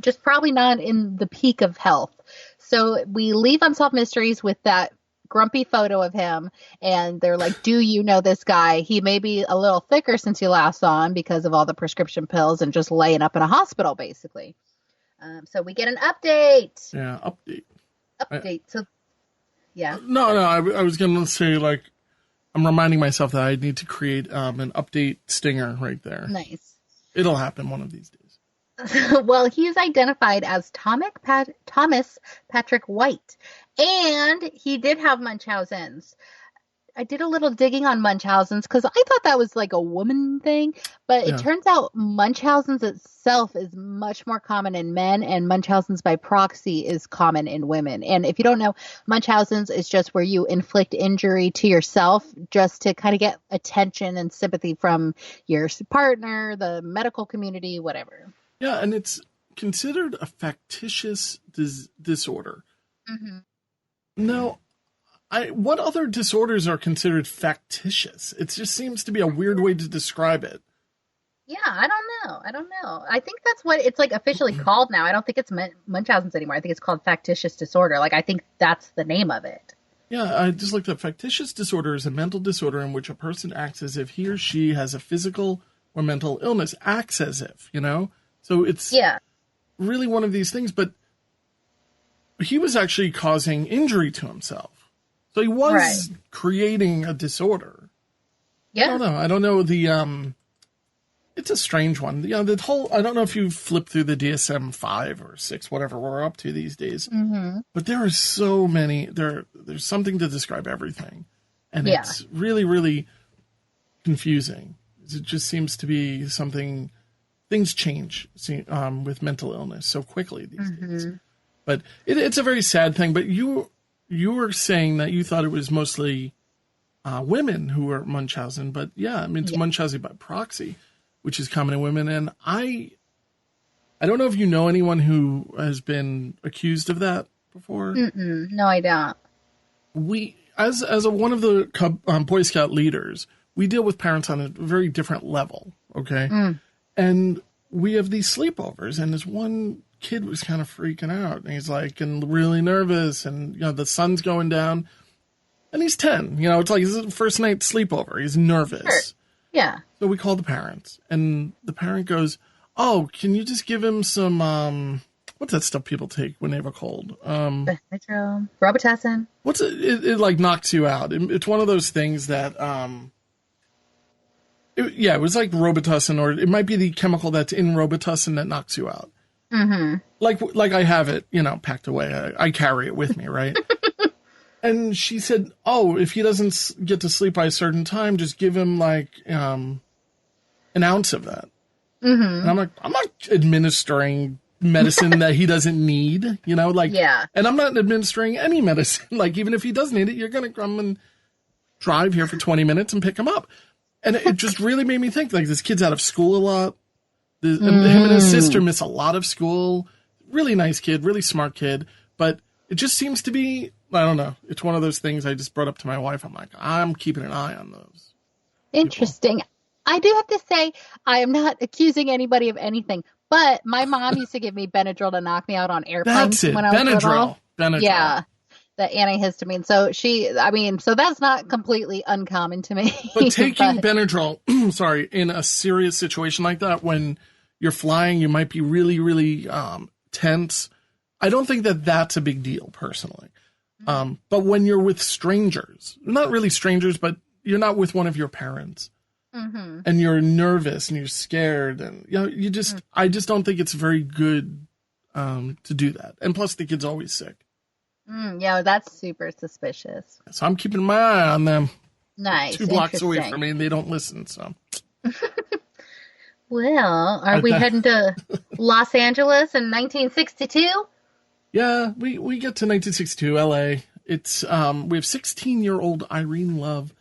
Just probably not in the peak of health. So we leave Unsolved Mysteries with that grumpy photo of him. And they're like, do you know this guy? He may be a little thicker since you last saw him because of all the prescription pills and just laying up in a hospital, basically. So we get an update. Yeah, update. So... Yeah. No, I was going to say, like, I'm reminding myself that I need to create an update stinger right there. Nice. It'll happen one of these days. Well, he's identified as Thomas Patrick White, and he did have Munchausen's. I did a little digging on Munchausen's because I thought that was like a woman thing, but it turns out Munchausen's itself is much more common in men, and Munchausen's by proxy is common in women. And if you don't know, Munchausen's is just where you inflict injury to yourself just to kind of get attention and sympathy from your partner, the medical community, whatever. Yeah, and it's considered a factitious disorder. Mm-hmm. Now, what other disorders are considered factitious? It just seems to be a weird way to describe it. Yeah, I don't know. I think that's what it's like officially called now. I don't think it's Munchausen's anymore. I think it's called factitious disorder. Like, I think that's the name of it. Yeah, I just looked up. Factitious disorder is a mental disorder in which a person acts as if he or she has a physical or mental illness. Acts as if, So it's really one of these things. But he was actually causing injury to himself. So he was creating a disorder. Yeah. I don't know. It's a strange one. The whole, I don't know if you flip through the DSM 5 or 6, whatever we're up to these days. Mm-hmm. But there are so many, there's something to describe everything. And it's really, really confusing. It just seems to be something, things change with mental illness so quickly these days. But it's a very sad thing. But you were saying that you thought it was mostly women who were Munchausen. But yeah, I mean, it's Munchausen by proxy, which is common in women. And I don't know if you know anyone who has been accused of that before. No, I don't. We, as one of the Boy Scout leaders, we deal with parents on a very different level, okay? And we have these sleepovers, and this one kid was kind of freaking out, and he's like, and really nervous, and, you know, the sun's going down, and he's 10, you know, it's like his first night sleepover, he's nervous. Sure. Yeah. So we call the parents, and the parent goes, oh, can you just give him some, what's that stuff people take when they have a cold? Benadryl, Robitussin. What's it? It like knocks you out. It's one of those things that, it was like Robitussin, or it might be the chemical that's in Robitussin that knocks you out. Mm-hmm. Like I have it, you know, packed away. I carry it with me, right? And she said, oh, if he doesn't get to sleep by a certain time, just give him like an ounce of that. Mm-hmm. And I'm like, I'm not administering medicine that he doesn't need, you know, like, and I'm not administering any medicine. Like, even if he does need it, you're going to come and drive here for 20 minutes and pick him up. And it just really made me think, like, this kid's out of school a lot. Him and his sister miss a lot of school. Really nice kid, really smart kid. But it just seems to be, I don't know. It's one of those things I just brought up to my wife. I'm like, I'm keeping an eye on those. Interesting. People. I do have to say, I am not accusing anybody of anything, but my mom used to give me Benadryl to knock me out on airplanes when I was little. Benadryl. Yeah, the antihistamine. So so that's not completely uncommon to me. But taking Benadryl, in a serious situation like that, when you're flying, you might be really, really tense. I don't think that that's a big deal, personally. But when you're with strangers, not really strangers, but you're not with one of your parents. Mm-hmm. And you're nervous and you're scared, and you know, I just don't think it's very good to do that. And plus, the kid's always sick. Yeah, that's super suspicious. So I'm keeping my eye on them. Nice. 2 blocks away from me, and they don't listen. So. Well, are we heading to Los Angeles in 1962? Yeah, we get to 1962, L.A. It's we have 16-year-old Irene Love,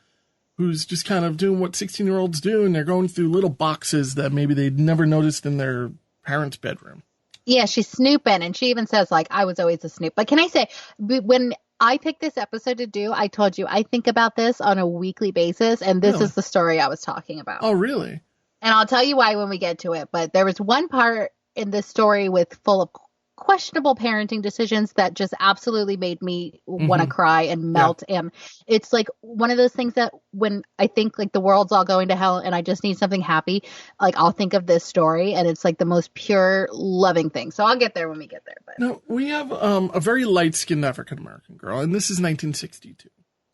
who's just kind of doing what 16-year-olds do, and they're going through little boxes that maybe they'd never noticed in their parents' bedroom. Yeah, she's snooping, and she even says, like, I was always a snoop. But can I say, when I picked this episode to do, I told you, I think about this on a weekly basis, and this is the story I was talking about. Oh, really? And I'll tell you why when we get to it, but there was one part in this story full of questionable parenting decisions that just absolutely made me want to cry and melt. Yeah. And it's like one of those things that when I think like the world's all going to hell and I just need something happy, like I'll think of this story, and it's like the most pure, loving thing. So I'll get there when we get there. But now we have a very light-skinned African-American girl, and this is 1962.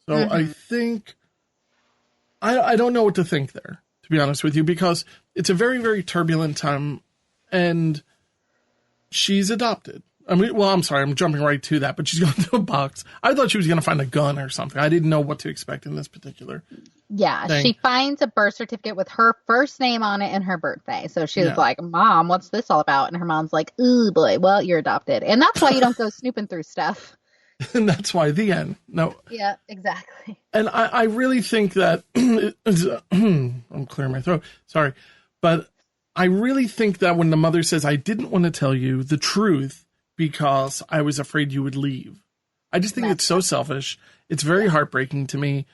So I think I don't know what to think there, to be honest with you, because it's a very, very turbulent time, and she's adopted. I mean, well, I'm sorry, I'm jumping right to that, but she's going to a box. I thought she was going to find a gun or something. I didn't know what to expect in this particular thing. She finds a birth certificate with her first name on it and her birthday. So she was like, Mom, what's this all about? And her mom's like, ooh, boy, well, you're adopted. And that's why you don't go snooping through stuff. And that's why the end. No. Yeah, exactly. And I really think that, I'm clearing my throat. Sorry. But I really think that when the mother says, I didn't want to tell you the truth because I was afraid you would leave. I just think it's so selfish. It's very heartbreaking to me.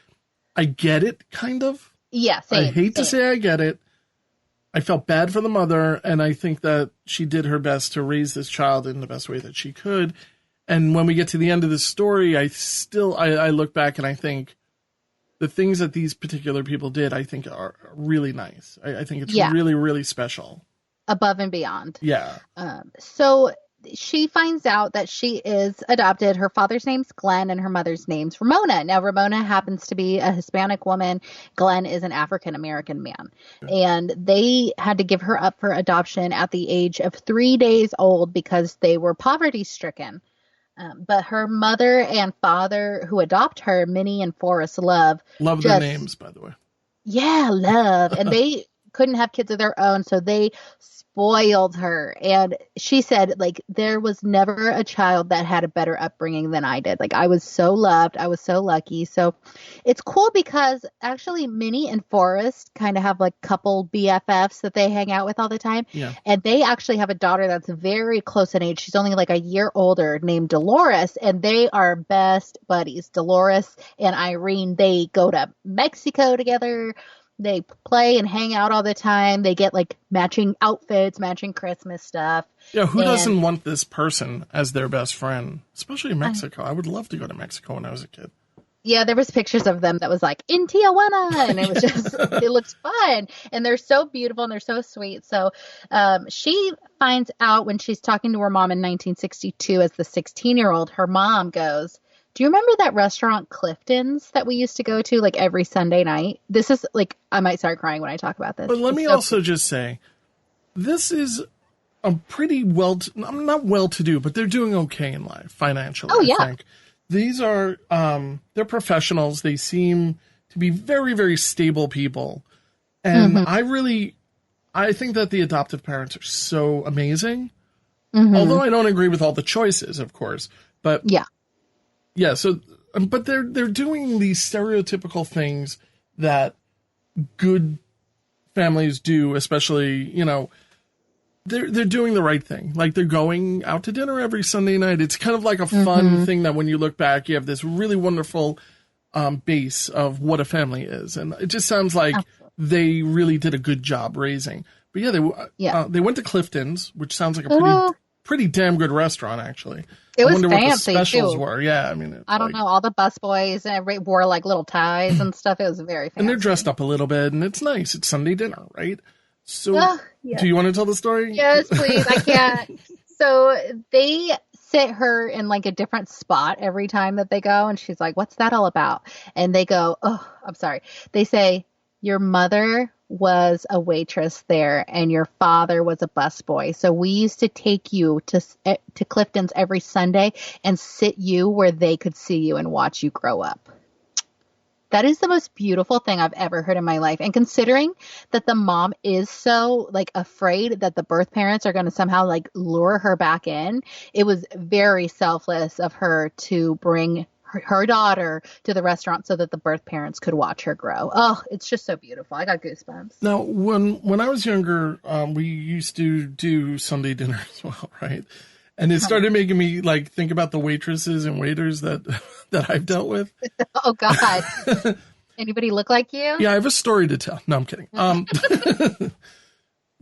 I get it, kind of. Yeah, same. I hate to say I get it. I felt bad for the mother, and I think that she did her best to raise this child in the best way that she could. And when we get to the end of the story, I look back and I think the things that these particular people did, I think are really nice. I think it's really, really special. Above and beyond. Yeah. So she finds out that she is adopted. Her father's name's Glenn and her mother's name's Ramona. Now, Ramona happens to be a Hispanic woman. Glenn is an African-American man. Okay. And they had to give her up for adoption at the age of 3 days old because they were poverty-stricken. But her mother and father who adopt her, Minnie and Forrest Love. Love the names, by the way. Yeah, Love. And they couldn't have kids of their own, so they spoiled her. And she said, like, there was never a child that had a better upbringing than I did. Like, I was so loved. I was so lucky. So it's cool because actually Minnie and Forrest kind of have like couple BFFs that they hang out with all the time. Yeah. And they actually have a daughter that's very close in age. She's only like a year older, named Dolores, and they are best buddies. Dolores and Irene, they go to Mexico together. They play and hang out all the time. They get like matching outfits, matching Christmas stuff. Yeah, who doesn't want this person as their best friend? Especially in Mexico. I would love to go to Mexico when I was a kid. Yeah, there was pictures of them that was like in Tijuana, and it was just, it looks fun. And they're so beautiful and they're so sweet. So she finds out when she's talking to her mom in 1962 as the 16-year-old, her mom goes, do you remember that restaurant Clifton's that we used to go to like every Sunday night? This is like, I might start crying when I talk about this. But let me also just say, this is a pretty not well-to-do, but they're doing okay in life financially. Oh, yeah. I think. These are, they're professionals. They seem to be very, very stable people. And I think that the adoptive parents are so amazing. Although I don't agree with all the choices, of course. But yeah, so, but they're doing these stereotypical things that good families do, especially, you know, they're doing the right thing. Like, they're going out to dinner every Sunday night. It's kind of like a fun thing that when you look back, you have this really wonderful base of what a family is. And it just sounds like they really did a good job raising. But yeah, they went to Clifton's, which sounds like a pretty damn good restaurant, actually. It was I wonder fancy, what the specials too. were. Yeah, I mean, I don't know. All the busboys and wore like little ties and stuff. It was very fancy. And they're dressed up a little bit, and it's nice. It's Sunday dinner, right? So, do you want to tell the story? Yes, please. I can't. So they sit her in like a different spot every time that they go, and she's like, "What's that all about?" And they go, "Oh, I'm sorry." They say, "Your mother was a waitress there and your father was a busboy. So we used to take you to Clifton's every Sunday and sit you where they could see you and watch you grow up." That is the most beautiful thing I've ever heard in my life. And considering that the mom is so like afraid that the birth parents are going to somehow like lure her back in, it was very selfless of her to bring her daughter to the restaurant so that the birth parents could watch her grow. Oh, it's just so beautiful. I got goosebumps. Now, when I was younger, we used to do Sunday dinner as well, right? And it started making me like think about the waitresses and waiters that I've dealt with. Oh God. Anybody look like you? Yeah, I have a story to tell. No, I'm kidding.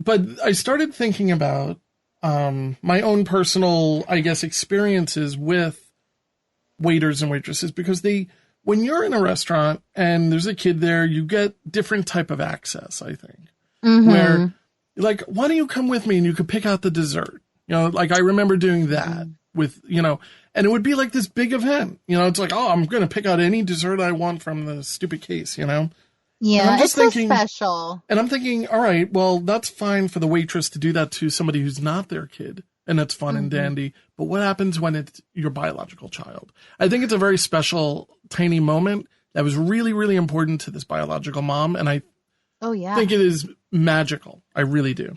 But I started thinking about my own personal, I guess, experiences with waiters and waitresses, because when you're in a restaurant and there's a kid there, you get different type of access, I think. Where like, why don't you come with me and you could pick out the dessert? You know, like I remember doing that with, you know, and it would be like this big event. You know, it's like, oh, I'm going to pick out any dessert I want from the stupid case, you know? Yeah, it's so special. And I'm thinking, all right, well, that's fine for the waitress to do that to somebody who's not their kid. And it's fun and dandy. But what happens when it's your biological child? I think it's a very special, tiny moment that was really, really important to this biological mom. And I think it is magical. I really do.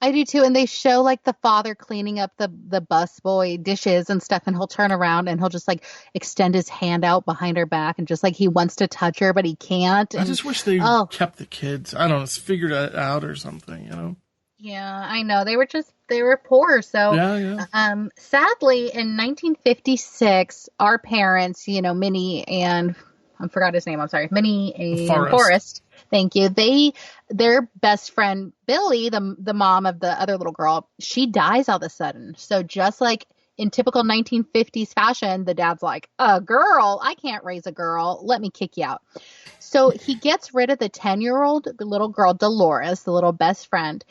I do too. And they show like the father cleaning up the busboy dishes and stuff. And he'll turn around and he'll just like extend his hand out behind her back. And just like he wants to touch her, but he can't. And, I just wish they kept the kids. I don't know, figured it out or something, you know? Yeah, I know. They were poor. So, sadly, in 1956, our parents, you know, Minnie and, I forgot his name. I'm sorry. Minnie and Forrest. Thank you. Their best friend, Billy, the mom of the other little girl, she dies all of a sudden. So just like in typical 1950s fashion, the dad's like, a girl? I can't raise a girl. Let me kick you out. So he gets rid of the 10-year-old little girl, Dolores, the little best friend,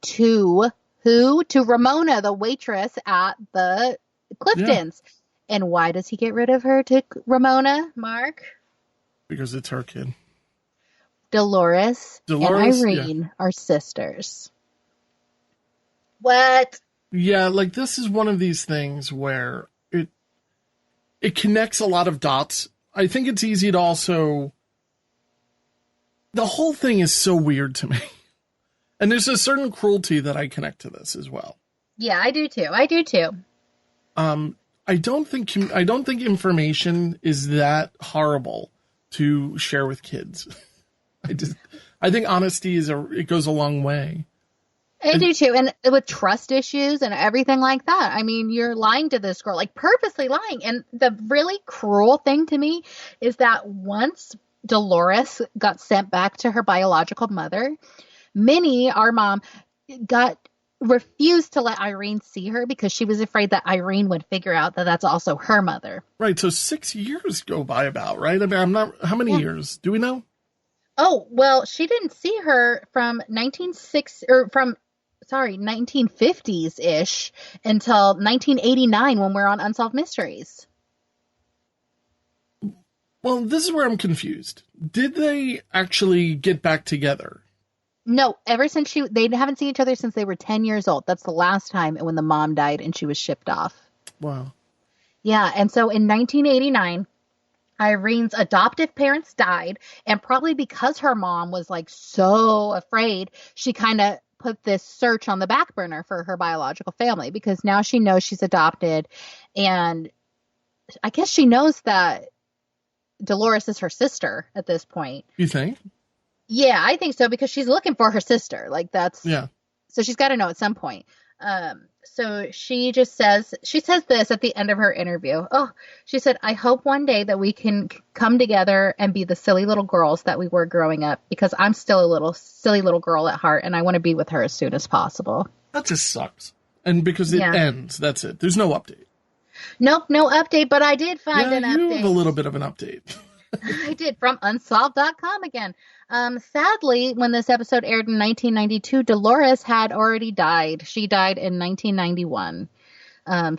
to Ramona, the waitress at the Clifton's. Yeah. And why does he get rid of her to Ramona, Mark? Because it's her kid. Dolores and Irene are sisters. What? Yeah, like this is one of these things where it connects a lot of dots. I think it's easy to also... The whole thing is so weird to me. And there's a certain cruelty that I connect to this as well. Yeah, I do too. I don't think information is that horrible to share with kids. I think honesty it goes a long way. I do too. And with trust issues and everything like that, I mean, you're lying to this girl, like purposely lying. And the really cruel thing to me is that once Dolores got sent back to her biological mother, Minnie, our mom, refused to let Irene see her because she was afraid that Irene would figure out that that's also her mother. Right. So 6 years go by about, right? I mean, how many years? Do we know? Oh, well, she didn't see her from 1950s-ish until 1989 when we're on Unsolved Mysteries. Well, this is where I'm confused. Did they actually get back together? No, ever since they haven't seen each other since they were 10 years old. That's the last time when the mom died and she was shipped off. Wow. Yeah, and so in 1989, Irene's adoptive parents died, and probably because her mom was like so afraid, she kind of put this search on the back burner for her biological family because now she knows she's adopted, and I guess she knows that Dolores is her sister at this point. You think? Yeah, I think so because she's looking for her sister. Like that's yeah. So she's got to know at some point. So she says this at the end of her interview. Oh, she said, I hope one day that we can come together and be the silly little girls that we were growing up because I'm still a silly little girl at heart and I want to be with her as soon as possible. That just sucks. And because it ends, that's it. There's no update. Nope, no update, but I did find an update. You have a little bit of an update. I did, from Unsolved.com again. Sadly, when this episode aired in 1992, Dolores had already died. She died in 1991.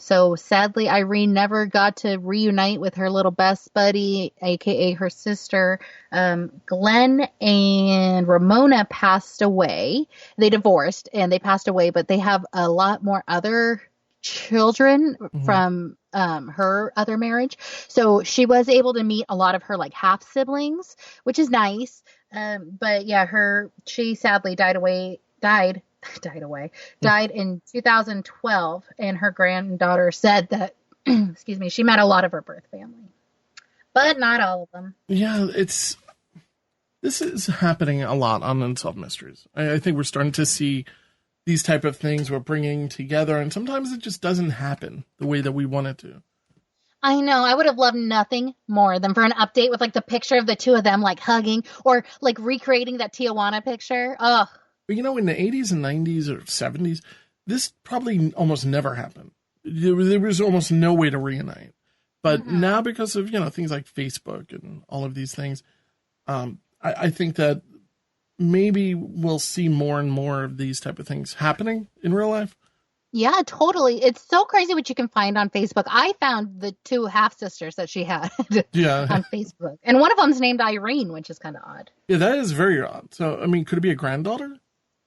So sadly, Irene never got to reunite with her little best buddy, aka her sister. Glenn and Ramona passed away. They divorced and they passed away, but they have a lot more other children from her other marriage. So she was able to meet a lot of her like half siblings, which is nice. But yeah, she sadly died in 2012, and her granddaughter said that excuse me, she met a lot of her birth family, but not all of them. Yeah, this is happening a lot on Unsolved Mysteries. I think we're starting to see these type of things we're bringing together, and sometimes it just doesn't happen the way that we want it to. I know. I would have loved nothing more than for an update with like the picture of the two of them like hugging or like recreating that Tijuana picture. Ugh. But in the 80s and 90s or 70s, this probably almost never happened. There was almost no way to reunite. But now because of, things like Facebook and all of these things, I think that maybe we'll see more and more of these type of things happening in real life. Yeah, totally. It's so crazy what you can find on Facebook. I found the two half sisters that she had on Facebook. And one of them's named Irene, which is kind of odd. Yeah, that is very odd. So, could it be a granddaughter?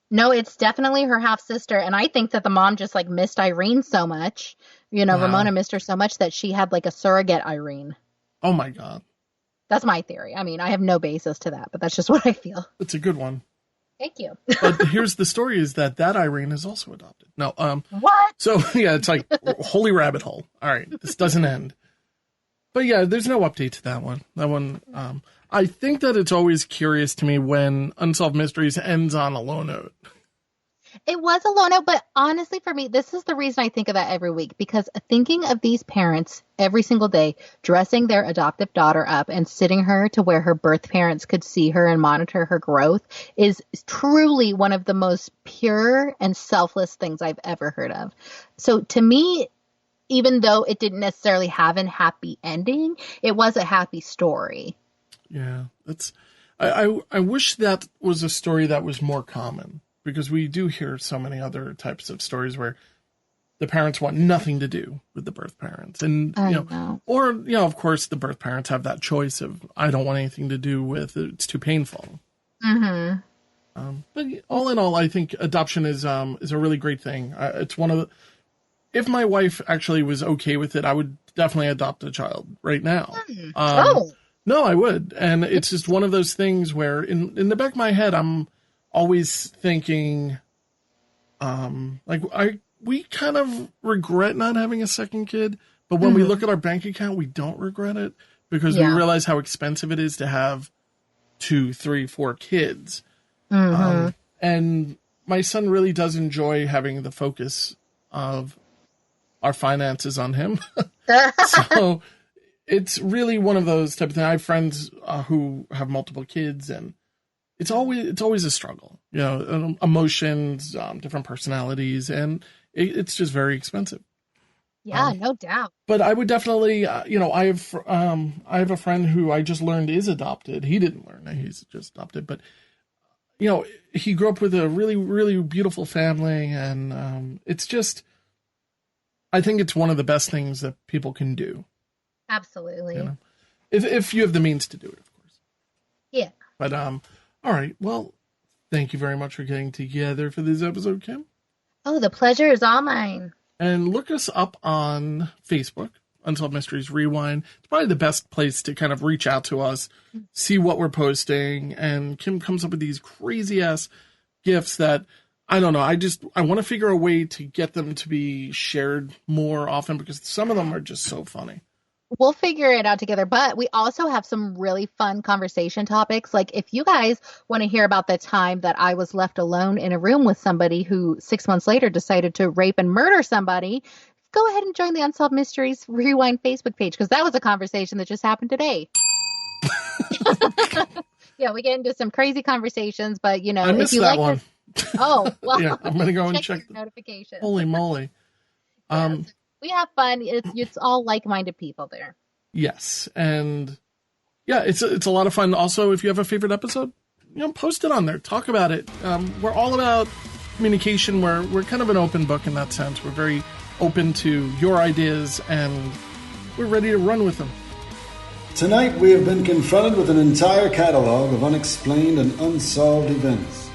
No, it's definitely her half sister. And I think that the mom just like missed Irene so much. Wow. Ramona missed her so much that she had like a surrogate Irene. Oh my God. That's my theory. I have no basis to that, but that's just what I feel. It's a good one. Thank you. But here's the story is that Irene is also adopted. No, what? So yeah, it's like holy rabbit hole. All right. This doesn't end. But yeah, there's no update to that one. I think that it's always curious to me when Unsolved Mysteries ends on a low note. It was a low note, but honestly for me, this is the reason I think of that every week, because thinking of these parents every single day, dressing their adoptive daughter up and sitting her to where her birth parents could see her and monitor her growth is truly one of the most pure and selfless things I've ever heard of. So to me, even though it didn't necessarily have a happy ending, it was a happy story. Yeah, I wish that was a story that was more common. Because we do hear so many other types of stories where the parents want nothing to do with the birth parents. And, or, of course, the birth parents have that choice of, I don't want anything to do with it. It's too painful. Mm-hmm. But all in all, I think adoption is a really great thing. It's one of the, if my wife actually was okay with it, I would definitely adopt a child right now. No, I would. And it's just one of those things where in the back of my head, I'm always thinking, we kind of regret not having a second kid, but when we look at our bank account, we don't regret it because we realize how expensive it is to have 2, 3, 4 kids. And my son really does enjoy having the focus of our finances on him. So it's really one of those type of things. I have friends who have multiple kids, and it's always a struggle, emotions, different personalities, and it's just very expensive. Yeah, no doubt. But I would definitely, I have a friend who I just learned is adopted. He didn't learn that he's just adopted, but he grew up with a really, really beautiful family, and it's just, I think it's one of the best things that people can do. Absolutely. If you have the means to do it, of course. Yeah. But all right. Well, thank you very much for getting together for this episode, Kim. Oh, the pleasure is all mine. And look us up on Facebook, Unsolved Mysteries Rewind. It's probably the best place to kind of reach out to us, see what we're posting. And Kim comes up with these crazy ass gifts that, I don't know, I want to figure a way to get them to be shared more often because some of them are just so funny. We'll figure it out together, but we also have some really fun conversation topics. Like if you guys want to hear about the time that I was left alone in a room with somebody who 6 months later decided to rape and murder somebody, go ahead and join the Unsolved Mysteries Rewind Facebook page, because that was a conversation that just happened today. Yeah, we get into some crazy conversations, but I missed that one. Oh, well. Yeah, I'm going to go and check notifications. Holy moly. Yes. We have fun. It's all like-minded people there. Yes. And yeah, it's a lot of fun. Also, if you have a favorite episode, post it on there. Talk about it. We're all about communication. We're kind of an open book in that sense. We're very open to your ideas, and we're ready to run with them. Tonight we have been confronted with an entire catalog of unexplained and unsolved events.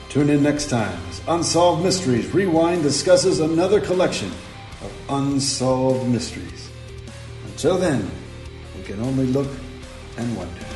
Tune in next time as Unsolved Mysteries Rewind discusses another collection of unsolved mysteries. Until then, we can only look and wonder.